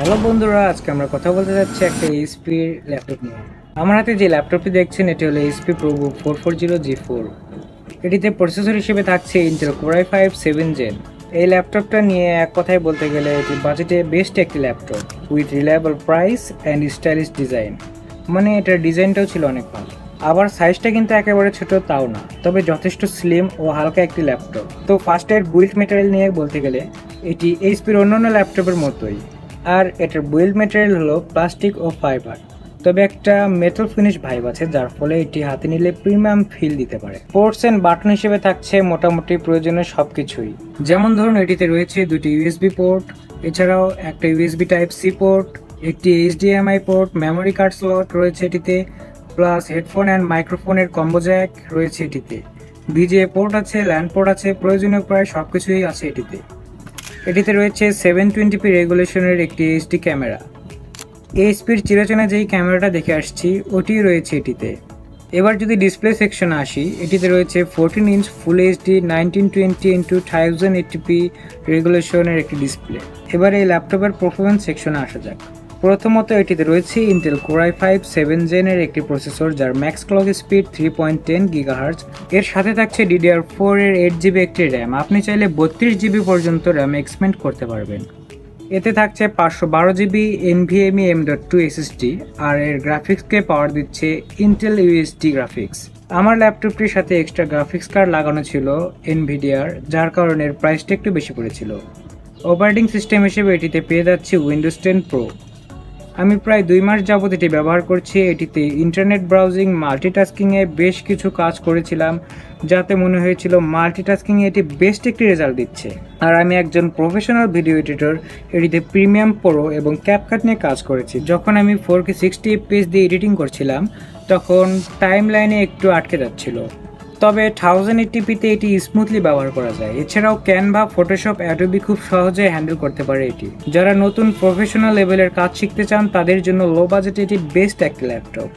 Hello বন্ধুরা, আজকে আমরা কথা বলতে যাচ্ছি একটা এইচপি ল্যাপটপ নিয়ে। আমার হাতে যে ল্যাপটপটি দেখছেন এটি হলো এইচপি প্রোবুক 440G4। এটিতে প্রসেসর হিসেবে থাকছে ইন্টেল Core i5 7 Gen। এই ল্যাপটপটা নিয়ে এক কথায় বলতে গেলে এটি বাজেটে বেস্ট একটি laptop with reliable price and stylish design. মানে এটার ডিজাইনটাও ছিল অনেক ভালো। আবার সাইজটা কিন্তু একেবারে ছোট তাও না, তবে যথেষ্ট স্লিম ও হালকা একটি ল্যাপটপ। তো ফার্স্ট এর বিল্ড ম্যাটেরিয়াল নিয়ে বলতে গেলে এটি এইচপির অন্যান্য ল্যাপটপের মতোই, আর এটার বিল্ড ম্যাটেরিয়াল হলো প্লাস্টিক ও ফাইবার, তবে একটা মেটাল ফিনিশ ভাইব আছে যার ফলে এটি হাতে নিলে প্রিমিয়াম ফিল দিতে পারে। পোর্টস এন্ড বাটন হিসেবে থাকছে মোটামুটি প্রয়োজনীয় সবকিছুই, যেমন ধরুন এটিতে রয়েছে দুটি ইউএসবি পোর্ট, এছাড়াও একটা ইউএসবি টাইপ সি পোর্ট, একটি HDMI port, memory card slot রয়েছে এটিতে, প্লাস হেডফোন অ্যান্ড মাইক্রোফোনের কম্বো জ্যাক রয়েছে এটিতে, ভিজিএ পোর্ট আছে, ল্যান্ড পোর্ট আছে, প্রয়োজনীয় প্রায় সবকিছুই আছে এটিতে। এটিতে রয়েছে 720p রেগুলেশনের একটি এইচডি ক্যামেরা। এইচপির চিরচেনা যেই ক্যামেরাটা দেখে আসছি ওটি রয়েছে এটিতে। এবার যদি ডিসপ্লে সেকশনে আসি, এটিতে রয়েছে 14 ইঞ্চ ফুল এইচডি 1920x1080p রেগুলেশনের একটি ডিসপ্লে। এবার এই ল্যাপটপের পারফরমেন্স সেকশনে আসা যাক। প্রথমত এটিতে রয়েছে ইন্টেল Core i5 7 Gen এর একটি প্রসেসর যার ম্যাক্স ক্লক স্পিড 3.10 GHz। এর সাথে থাকছে DDR4 এর 8GB একটি র্যাম। আপনি চাইলে 32GB পর্যন্ত র্যাম এক্সপেন্ড করতে পারবেন। এতে থাকছে 512GB NVMe M.2 SSD, আর এর গ্রাফিক্সকে পাওয়ার দিচ্ছে ইন্টেল UHD গ্রাফিক্স। আমার ল্যাপটপটির সাথে এক্সট্রা গ্রাফিক্স কার্ড লাগানো ছিল এনভিডিয়ার, যার কারণে এর প্রাইসটা একটু বেশি পড়েছিল। অপারেটিং সিস্টেম হিসেবে এটিতে পেয়ে যাচ্ছি উইন্ডোজ 10 Pro। আমি প্রায় 2 মাস যাবত এটি ব্যবহার করছি। এটিতে ইন্টারনেট ব্রাউজিং, মাল্টিটাস্কিংয়ে বেশ কিছু কাজ করেছিলাম, যাতে মনে হয়েছিল মাল্টিটাস্কিংয়ে এটি বেস্ট একটি রেজাল্ট দিচ্ছে। আর আমি একজন প্রফেশনাল ভিডিও এডিটর, এটিতে প্রিমিয়াম প্রো এবং ক্যাপকাট নিয়ে কাজ করেছি। যখন আমি 4K 60 FPS দিয়ে এডিটিং করছিলাম তখন টাইম লাইনে একটু আটকে যাচ্ছিল, তবে 1080pতে এটি স্মুথলি ব্যবহার করা যায়। এছাড়াও ক্যানভা, ফটোশপ, অ্যাডোবি খুব সহজে হ্যান্ডেল করতে পারে এটি। যারা নতুন প্রফেশনাল লেভেলের কাজ শিখতে চান তাদের জন্য লো বাজেটে এটি বেস্ট একটি ল্যাপটপ।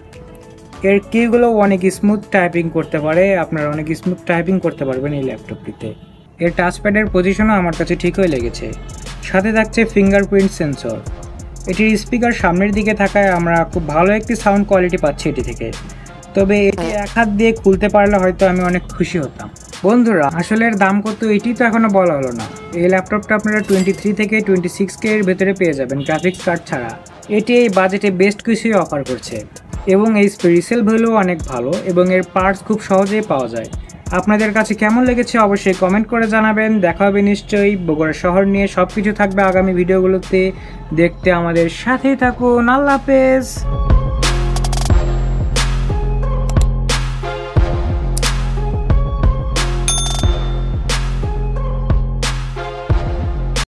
এর কিগুলো অনেক স্মুথ টাইপিং করতে পারে, আপনারা অনেক স্মুথ টাইপিং করতে পারবেন এই ল্যাপটপটিতে। এর টাচপ্যাডের পজিশনও আমার কাছে ঠিকই লেগেছে। সাথে থাকছে ফিঙ্গারপ্রিন্ট সেন্সর। এটির স্পিকার সামনের দিকে থাকায় আমরা খুব ভালো একটি সাউন্ড কোয়ালিটি পাচ্ছি এটি থেকে, তবে এটি এক হাত দিয়ে খুলতে পারলে হয়তো আমি অনেক খুশি হতাম। বন্ধুরা, আসলে এর দাম কত এটি তো এখনো বলা হলো না। এই ল্যাপটপটা আপনারা 23 থেকে 26K এর ভেতরে পেয়ে যাবেন গ্রাফিক্স কার্ড ছাড়া। এটি এই বাজেটে বেস্ট কিছুই অফার করছে এবং এই রিসেল ভ্যালু অনেক ভালো এবং এর পার্টস খুব সহজেই পাওয়া যায়। আপনাদের কাছে কেমন লেগেছে অবশ্যই কমেন্ট করে জানাবেন। দেখা হবে নিশ্চয়ই। বগুড়া শহর নিয়ে সব কিছু থাকবে আগামী ভিডিওগুলোতে। দেখতে আমাদের সাথেই থাকুন। আল্লাহ হাফেজ।